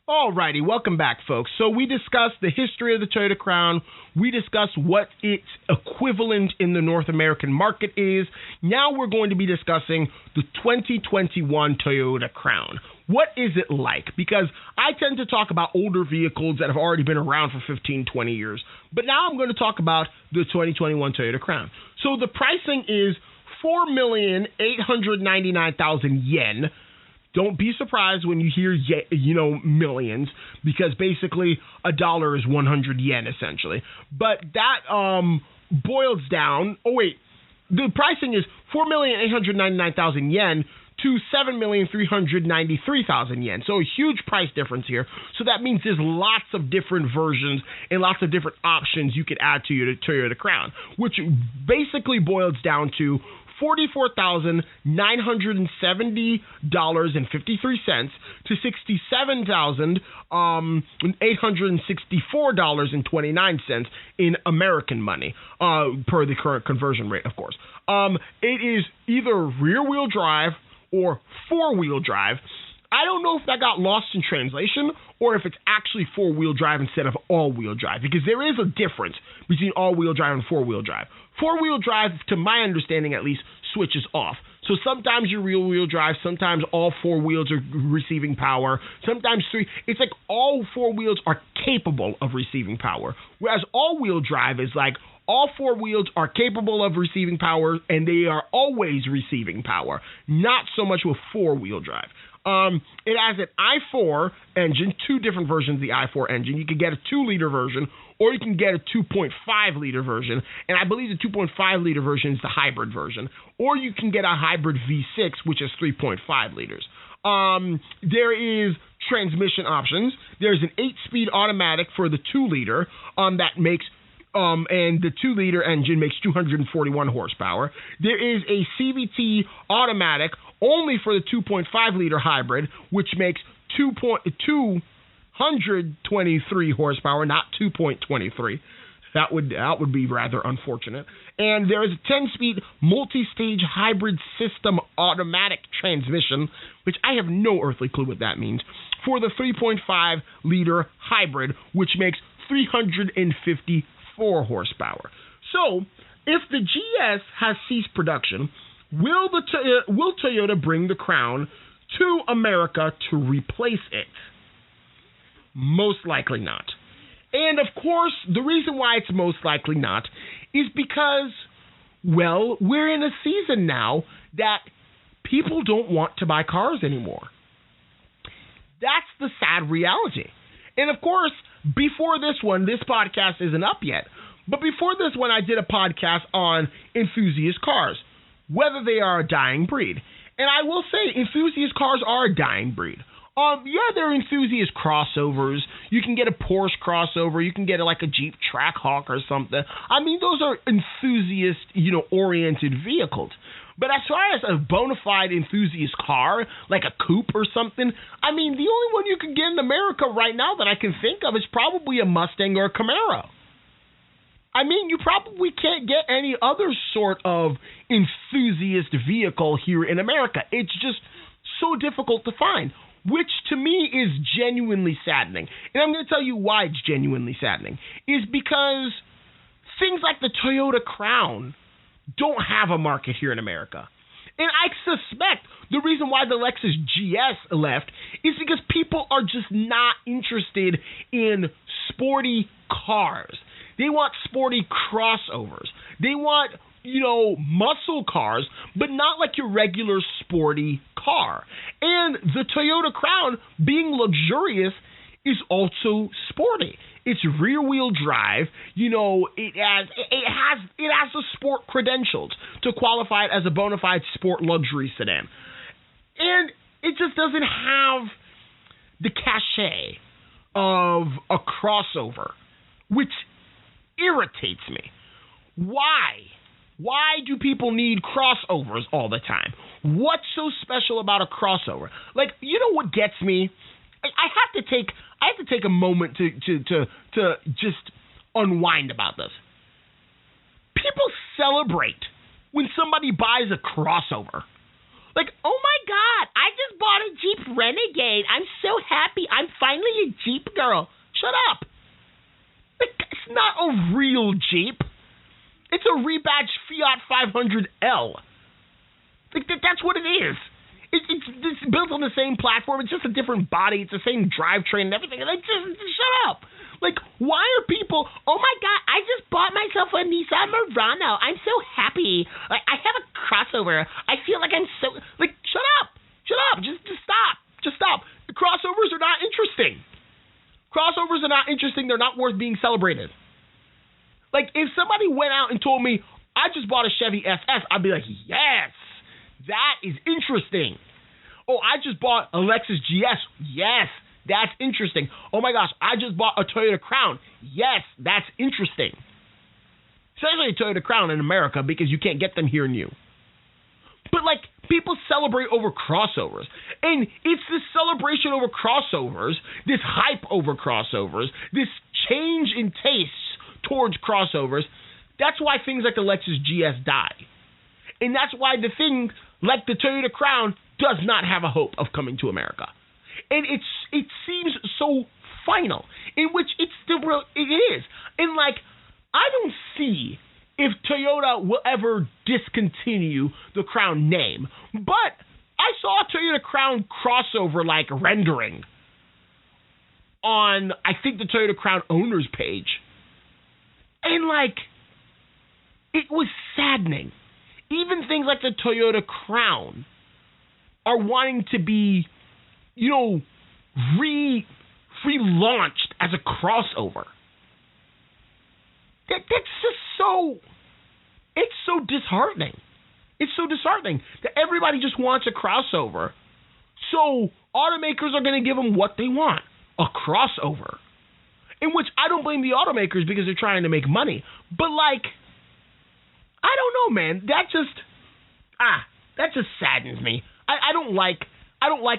Alrighty, welcome back, folks. So we discussed the history of the Toyota Crown. We discussed what its equivalent in the North American market is. Now we're going to be discussing the 2021 Toyota Crown. What is it like? Because I tend to talk about older vehicles that have already been around for 15, 20 years. But now I'm going to talk about the 2021 Toyota Crown. So the pricing is 4,899,000 yen. Don't be surprised when you hear, millions, because basically a dollar is 100 yen, essentially. But that boils down. The pricing is 4,899,000 yen to 7,393,000 yen. So a huge price difference here. So that means there's lots of different versions and lots of different options you could add to your Toyota Crown, which basically boils down to $44,970.53 to $67,864.29 in American money, per the current conversion rate, of course. It is either rear-wheel drive or four-wheel drive. I don't know if that got lost in translation or if it's actually four-wheel drive instead of all-wheel drive, because there is a difference between all-wheel drive and four-wheel drive. Four-wheel drive, to my understanding at least, switches off. So sometimes you're rear-wheel drive, sometimes all four wheels are receiving power, sometimes three. It's like all four wheels are capable of receiving power, whereas all-wheel drive is like all four wheels are capable of receiving power and they are always receiving power, not so much with four-wheel drive. It has an i4 engine, two different versions of the i4 engine. You can get a 2-liter version or you can get a 2.5-liter version, and I believe the 2.5-liter version is the hybrid version, or you can get a hybrid V6, which is 3.5 liters. There is transmission options. There's an 8-speed automatic for the 2-liter that makes and the 2-liter engine makes 241 horsepower. There is a CVT automatic only for the 2.5-liter hybrid, which makes 223 horsepower, not 2.23. That would be rather unfortunate. And there is a 10-speed multi-stage hybrid system automatic transmission, which I have no earthly clue what that means, for the 3.5-liter hybrid, which makes 354 horsepower. So, if the GS has ceased production, will Toyota bring the Crown to America to replace it? Most likely not. And of course, the reason why it's most likely not is because, well, we're in a season now that people don't want to buy cars anymore. That's the sad reality. And of course, before this one, this podcast isn't up yet, but before this one, I did a podcast on enthusiast cars, whether they are a dying breed. And I will say enthusiast cars are a dying breed. Yeah, they're enthusiast crossovers. You can get a Porsche crossover. You can get like a Jeep Trackhawk or something. I mean, those are enthusiast, oriented vehicles. But as far as a bona fide enthusiast car, like a coupe or something, I mean, the only one you can get in America right now that I can think of is probably a Mustang or a Camaro. I mean, you probably can't get any other sort of enthusiast vehicle here in America. It's just so difficult to find, which to me is genuinely saddening. And I'm going to tell you why it's genuinely saddening. Is because things like the Toyota Crown don't have a market here in America. And I suspect the reason why the Lexus GS left is because people are just not interested in sporty cars. They want sporty crossovers. They want, muscle cars, but not like your regular sporty car. And the Toyota Crown, being luxurious, is also sporty. It's rear-wheel drive. It has the sport credentials to qualify it as a bona fide sport luxury sedan. And it just doesn't have the cachet of a crossover, which irritates me. Why do people need crossovers all the time? What's so special about a crossover? Like, what gets me? I have to take a moment to just unwind about this. People celebrate when somebody buys a crossover. Like, oh my God, I just bought a Jeep Renegade. I'm so happy. I'm finally a Jeep girl. Shut up. Like, it's not a real Jeep. It's a rebadged Fiat 500L. Like, that's what it is. It's built on the same platform. It's just a different body. It's the same drivetrain and everything. Like, just shut up. Like, why are people, oh my God, I just bought myself a Nissan Murano. I'm so happy. Like, I have a crossover. I feel like I'm so, like, shut up. Shut up. Just stop. Just stop. The crossovers are not interesting. Crossovers are not interesting. They're not worth being celebrated. Like, if somebody went out and told me, I just bought a Chevy SS, I'd be like, yes, that is interesting. Oh, I just bought a Lexus GS. Yes, that's interesting. Oh my gosh, I just bought a Toyota Crown. Yes, that's interesting. Especially a Toyota Crown in America, because you can't get them here new. But, like, people celebrate over crossovers. And it's this celebration over crossovers, this hype over crossovers, this change in tastes towards crossovers. That's why things like the Lexus GS die. And that's why the thing like the Toyota Crown does not have a hope of coming to America. And it seems so final, in which it is. And, like, I don't see if Toyota will ever discontinue the Crown name. But I saw a Toyota Crown crossover, like, rendering on, I think, the Toyota Crown owner's page. And, like, it was saddening. Even things like the Toyota Crown are wanting to be, relaunched as a crossover. That's just so, it's so disheartening. It's so disheartening that everybody just wants a crossover. So automakers are going to give them what they want, a crossover. In which I don't blame the automakers because they're trying to make money. But, like, I don't know, man. That just saddens me. I don't like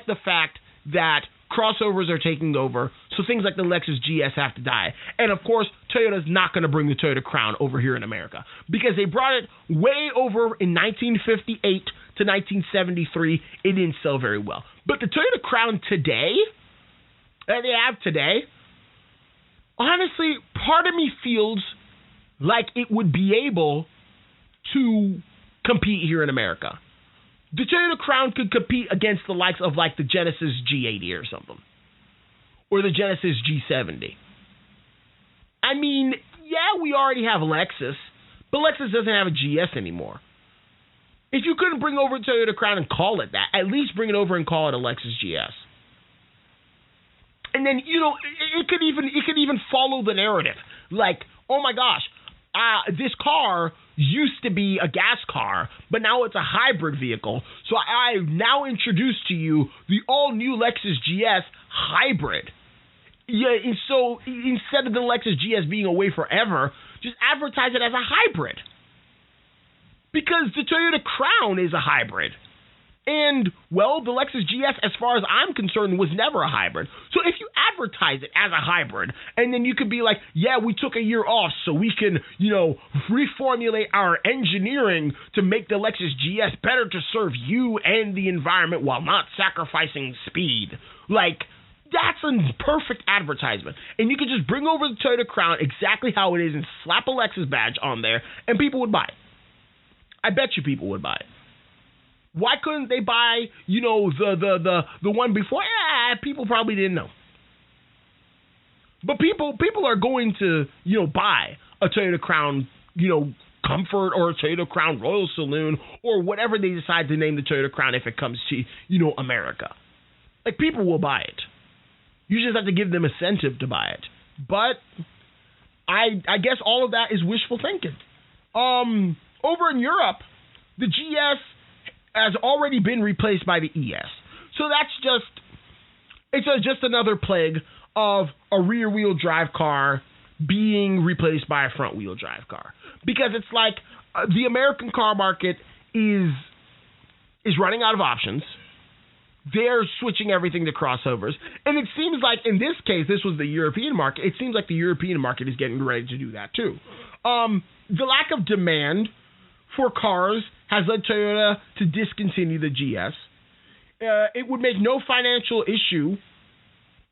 the fact that crossovers are taking over, so things like the Lexus GS have to die. And, of course, Toyota's not going to bring the Toyota Crown over here in America because they brought it way over in 1958 to 1973. It didn't sell very well. But the Toyota Crown today, that they have today, honestly, part of me feels like it would be able to compete here in America. The Toyota Crown could compete against the likes of, like, the Genesis G80 or something. Or the Genesis G70. I mean, yeah, we already have Lexus, but Lexus doesn't have a GS anymore. If you couldn't bring over the Toyota Crown and call it that, at least bring it over and call it a Lexus GS. And then, it could even follow the narrative. Like, oh my gosh, this car used to be a gas car, but now it's a hybrid vehicle. So I now introduce to you the all-new Lexus GS hybrid. Yeah, and so instead of the Lexus GS being away forever, just advertise it as a hybrid. Because the Toyota Crown is a hybrid. And, well, the Lexus GS, as far as I'm concerned, was never a hybrid. So if you advertise it as a hybrid, and then you could be like, yeah, we took a year off so we can, reformulate our engineering to make the Lexus GS better to serve you and the environment while not sacrificing speed. Like, that's a perfect advertisement. And you could just bring over the Toyota Crown exactly how it is and slap a Lexus badge on there, and people would buy it. I bet you people would buy it. Why couldn't they buy, the one before? People probably didn't know. But people are going to, buy a Toyota Crown, Comfort or a Toyota Crown Royal Saloon or whatever they decide to name the Toyota Crown if it comes to, America. Like, people will buy it. You just have to give them incentive to buy it. But I guess all of that is wishful thinking. Over in Europe, the GS has already been replaced by the ES. So that's just another plague of a rear-wheel drive car being replaced by a front-wheel drive car. Because it's like the American car market is running out of options. They're switching everything to crossovers. And it seems like, in this case, this was the European market. It seems like the European market is getting ready to do that too. The lack of demand for cars has led Toyota to discontinue the GS. It would make no financial issue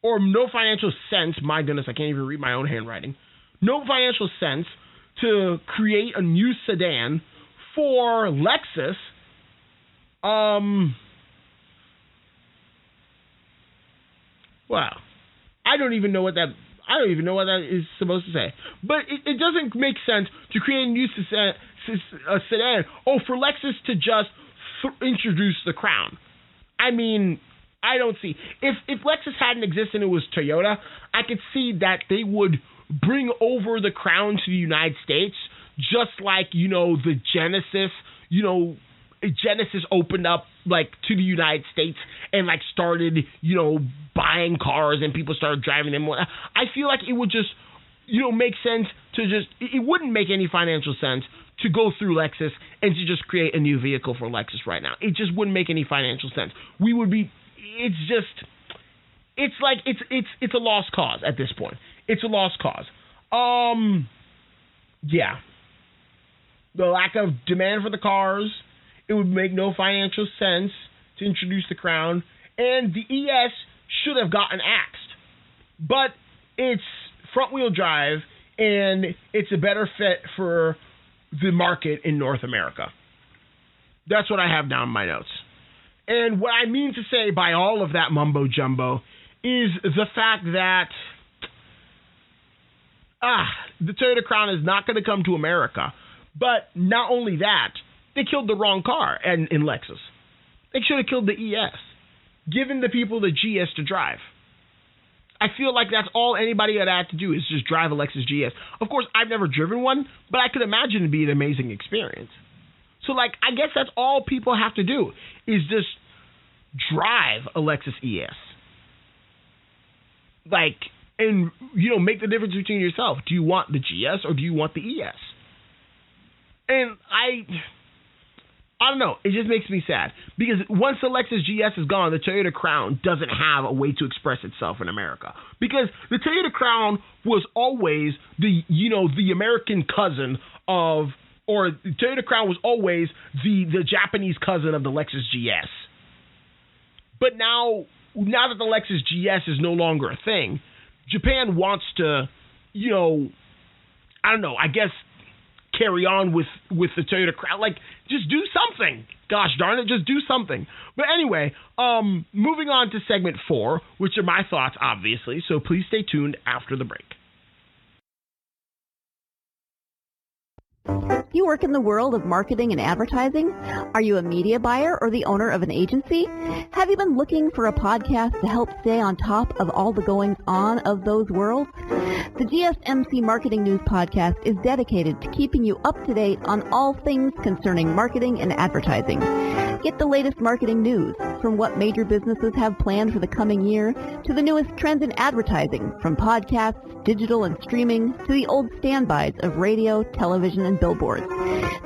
or no financial sense, my goodness, I can't even read my own handwriting, no financial sense to create a new sedan for Lexus. Wow. I don't even know what that is supposed to say. But it doesn't make sense to create a new sedan. For Lexus to just introduce the Crown. I mean, I don't see. If Lexus hadn't existed and it was Toyota, I could see that they would bring over the Crown to the United States, just like, the Genesis, Genesis opened up, like, to the United States and, like, started, buying cars and people started driving them. I feel like it would just, make sense to it wouldn't make any financial sense to go through Lexus and to just create a new vehicle for Lexus right now. It just wouldn't make any financial sense. It's a lost cause at this point. It's a lost cause. Yeah. The lack of demand for the cars, it would make no financial sense to introduce the Crown, and the ES should have gotten axed. But it's front-wheel drive, and it's a better fit for the market in North America. That's what I have down in my notes. And what I mean to say by all of that mumbo-jumbo is the fact that the Toyota Crown is not going to come to America. But not only that, they killed the wrong car in Lexus. They should have killed the ES, given the people the GS to drive. I feel like that's all anybody would have to do is just drive a Lexus GS. Of course, I've never driven one, but I could imagine it'd be an amazing experience. So, like, I guess that's all people have to do is just drive a Lexus ES. Like, and, make the difference between yourself. Do you want the GS or do you want the ES? And I don't know. It just makes me sad. Because once the Lexus GS is gone, the Toyota Crown doesn't have a way to express itself in America. Because the Toyota Crown was always the American cousin of, or the Toyota Crown was always the Japanese cousin of the Lexus GS. But now that the Lexus GS is no longer a thing, Japan wants to, I don't know, I guess carry on with the Toyota Crown. Like, just do something. Gosh darn it, just do something. But anyway, moving on to segment 4, which are my thoughts, obviously, so please stay tuned after the break. You work in the world of marketing and advertising? Are you a media buyer or the owner of an agency? Have you been looking for a podcast to help stay on top of all the goings-on of those worlds? The GSMC Marketing News Podcast is dedicated to keeping you up to date on all things concerning marketing and advertising. Get the latest marketing news, from what major businesses have planned for the coming year, to the newest trends in advertising, from podcasts, digital and streaming, to the old standbys of radio, television, and billboards.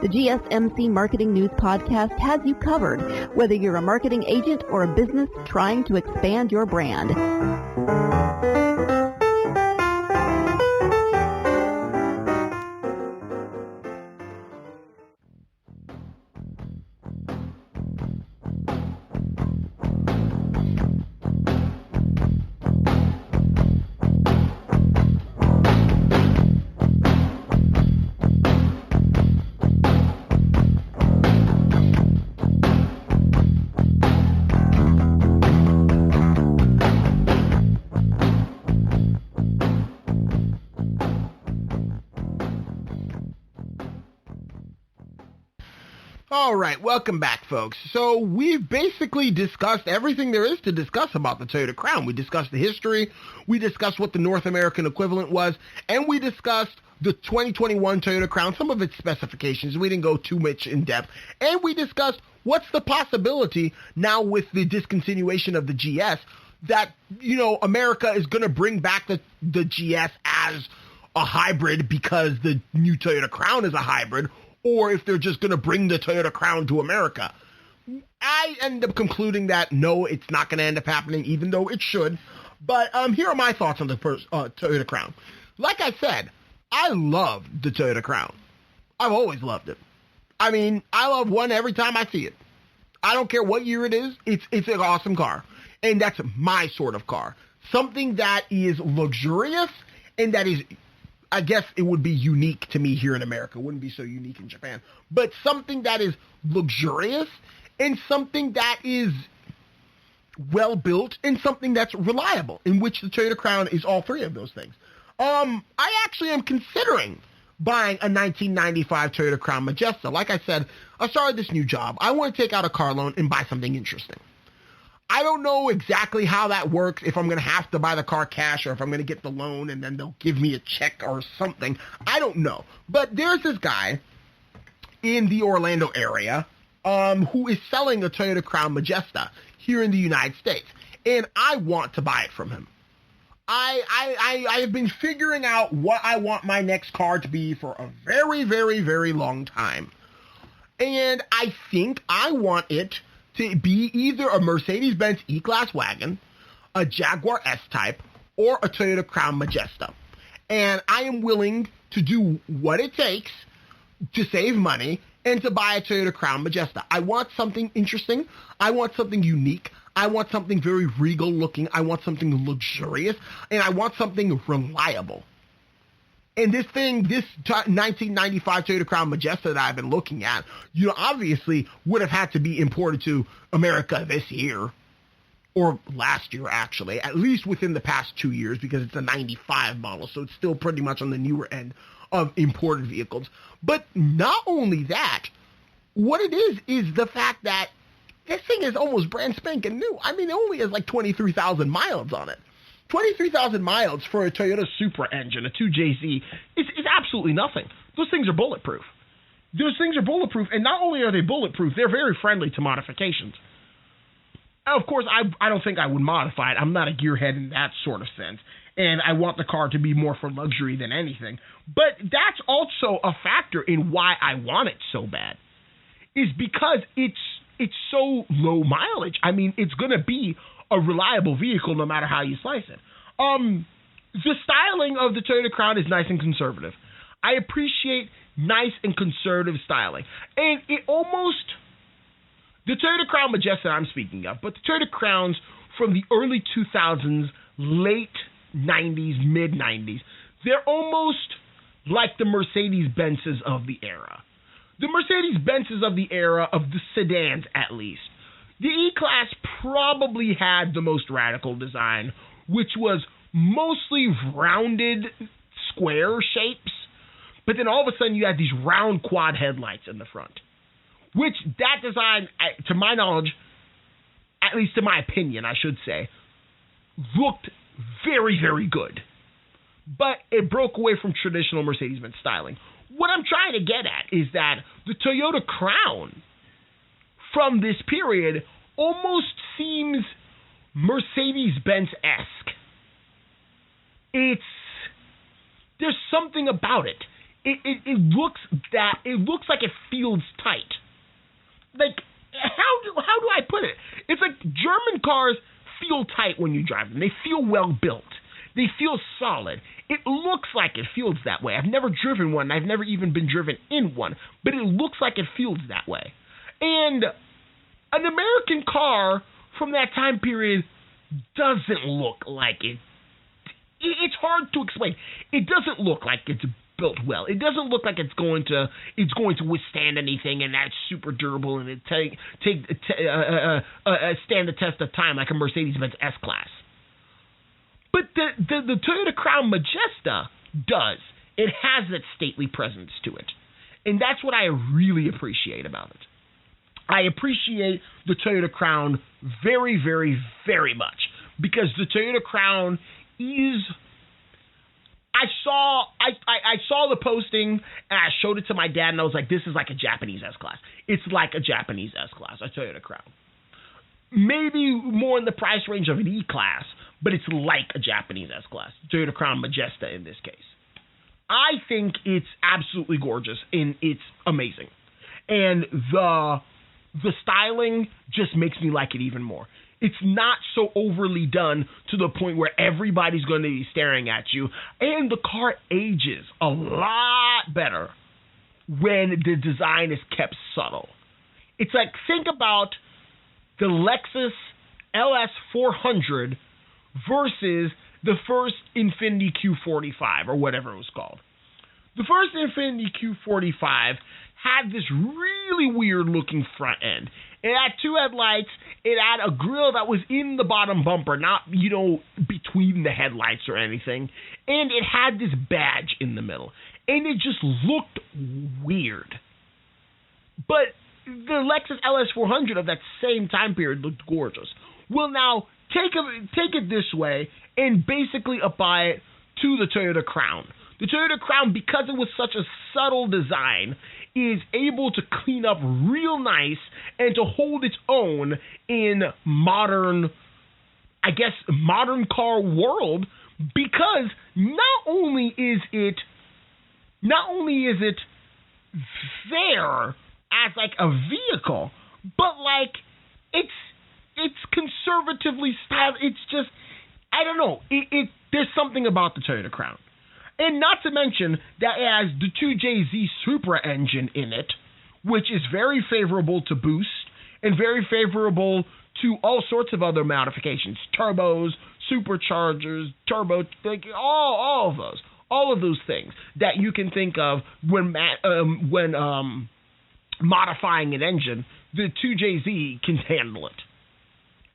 The GSMC Marketing News Podcast has you covered, whether you're a marketing agent or a business trying to expand your brand. All right, welcome back, folks. So we've basically discussed everything there is to discuss about the Toyota Crown. We discussed the history, we discussed what the North American equivalent was, and we discussed the 2021 Toyota Crown, some of its specifications. We didn't go too much in depth. And we discussed what's the possibility now with the discontinuation of the GS that, you know, America is going to bring back the GS as a hybrid because the new Toyota Crown is a hybrid, or if they're just going to bring the Toyota Crown to America. I end up concluding that no, it's not going to end up happening, even though it should. But here are my thoughts on the Toyota Crown. Like I said, I love the Toyota Crown. I've always loved it. I mean, I love one every time I see it. I don't care what year it is. It's an awesome car. And that's my sort of car. Something that is luxurious and that is, I guess it would be unique to me here in America. It wouldn't be so unique in Japan. But something that is luxurious and something that is well built and something that's reliable, in which the Toyota Crown is all three of those things. I actually am considering buying a 1995 Toyota Crown Majesta. Like I said, I started this new job. I want to take out a car loan and buy something interesting. I don't know exactly how that works, if I'm going to have to buy the car cash or if I'm going to get the loan and then they'll give me a check or something. I don't know. But there's this guy in the Orlando area who is selling a Toyota Crown Majesta here in the United States. And I want to buy it from him. I have been figuring out what I want my next car to be for a very, very, very long time. And I think I want it to be either a Mercedes-Benz E-Class wagon, a Jaguar S-Type, or a Toyota Crown Majesta. And I am willing to do what it takes to save money and to buy a Toyota Crown Majesta. I want something interesting. I want something unique. I want something very regal looking. I want something luxurious. And I want something reliable. And this 1995 Toyota Crown Majesta that I've been looking at, you know, obviously would have had to be imported to America this year. Or last year, actually. At least within the past 2 years, because it's a 95 model. So it's still pretty much on the newer end of imported vehicles. But not only that, what it is the fact that this thing is almost brand spanking new. I mean, it only has like 23,000 miles on it. 23,000 miles for a Toyota Supra engine, a 2JZ, is absolutely nothing. Those things are bulletproof. And not only are they bulletproof, they're very friendly to modifications. Of course, I don't think I would modify it. I'm not a gearhead in that sort of sense. And I want the car to be more for luxury than anything. But that's also a factor in why I want it so bad, is because it's so low mileage. I mean, it's going to be a reliable vehicle no matter how you slice it. The styling of the Toyota Crown is nice and conservative. I appreciate nice and conservative styling. And it almost, the Toyota Crown Majesta I'm speaking of, but the Toyota Crowns from the early 2000s, late 90s, mid-90s, they're almost like the Mercedes-Benzes of the era. The Mercedes-Benzes of the era, of the sedans at least. The E-Class probably had the most radical design, which was mostly rounded square shapes, but then all of a sudden you had these round quad headlights in the front, which that design, to my knowledge, at least to my opinion, I should say, looked very, very good. But it broke away from traditional Mercedes-Benz styling. What I'm trying to get at is that the Toyota Crown from this period almost seems Mercedes-Benz-esque. There's something about it. It looks like it feels tight. Like, how do I put it? It's like German cars feel tight when you drive them. They feel well built. They feel solid. It looks like it feels that way. I've never driven one. I've never even been driven in one. But it looks like it feels that way. And an American car from that time period doesn't look like it. It's hard to explain. It doesn't look like it's built well. It doesn't look like it's going to withstand anything and that's super durable and it stand the test of time like a Mercedes-Benz S-Class. But the Toyota Crown Majesta does. It has that stately presence to it. And that's what I really appreciate about it. I appreciate the Toyota Crown very, very, very much, because the Toyota Crown is... I saw the posting, and I showed it to my dad, and I was like, this is like a Japanese S-Class. It's like a Japanese S-Class, a Toyota Crown. Maybe more in the price range of an E-Class, but it's like a Japanese S-Class, Toyota Crown Majesta in this case. I think it's absolutely gorgeous, and it's amazing. And the styling just makes me like it even more. It's not so overly done to the point where everybody's going to be staring at you. And the car ages a lot better when the design is kept subtle. It's like, think about the Lexus LS400 versus the first Infiniti Q45 or whatever it was called. The first Infiniti Q45 had this really weird looking front end. It had two headlights. It had a grille that was in the bottom bumper, not, between the headlights or anything. And it had this badge in the middle. And it just looked weird. But the Lexus LS400 of that same time period looked gorgeous. Well, now, take it this way and basically apply it to the Toyota Crown. The Toyota Crown, because it was such a subtle design, is able to clean up real nice and to hold its own in modern car world, because not only is it there as like a vehicle, but like it's conservatively styled. It's just, I don't know, there's something about the Toyota Crown. And not to mention that it has the 2JZ Supra engine in it, which is very favorable to boost and very favorable to all sorts of other modifications, turbos, superchargers, turbo, all of those things that you can think of when modifying an engine. The 2JZ can handle it,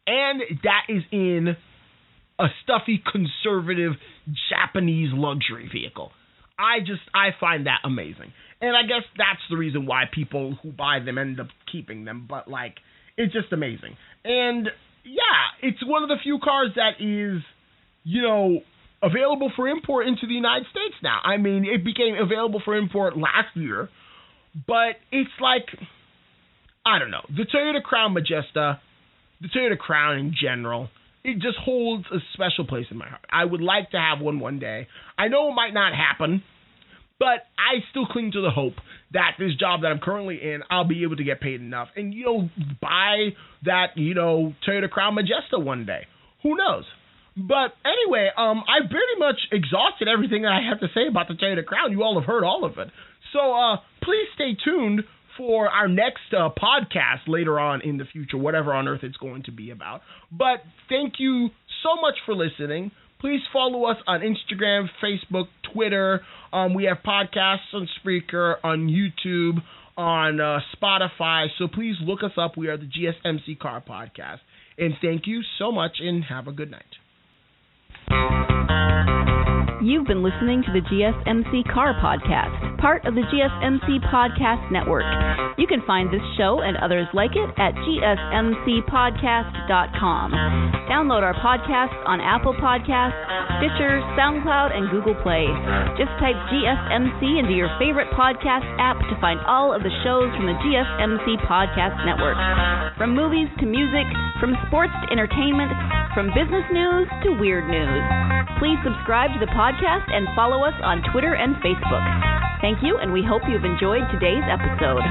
and that is in a stuffy, conservative, Japanese luxury vehicle. I find that amazing. And I guess that's the reason why people who buy them end up keeping them. But, like, it's just amazing. And, yeah, it's one of the few cars that is, available for import into the United States now. I mean, it became available for import last year. But it's like, I don't know. The Toyota Crown Majesta, the Toyota Crown in general, it just holds a special place in my heart. I would like to have one day. I know it might not happen, but I still cling to the hope that this job that I'm currently in, I'll be able to get paid enough and, buy that, Toyota Crown Majesta one day. Who knows? But anyway, I pretty much exhausted everything that I have to say about the Toyota Crown. You all have heard all of it. So please stay tuned for our next podcast later on in the future, whatever on earth it's going to be about. But thank you so much for listening. Please follow us on Instagram, Facebook, Twitter. We have podcasts on Spreaker, on YouTube, on Spotify. So please look us up. We are the GSMC Car Podcast. And thank you so much, and have a good night. You've been listening to the GSMC Car Podcast, part of the GSMC Podcast Network. You can find this show and others like it at gsmcpodcast.com. Download our podcasts on Apple Podcasts, Stitcher, SoundCloud, and Google Play. Just type GSMC into your favorite podcast app to find all of the shows from the GSMC Podcast Network. From movies to music, from sports to entertainment, from business news to weird news. Please subscribe to the podcast and follow us on Twitter and Facebook. Thank you, and we hope you've enjoyed today's episode.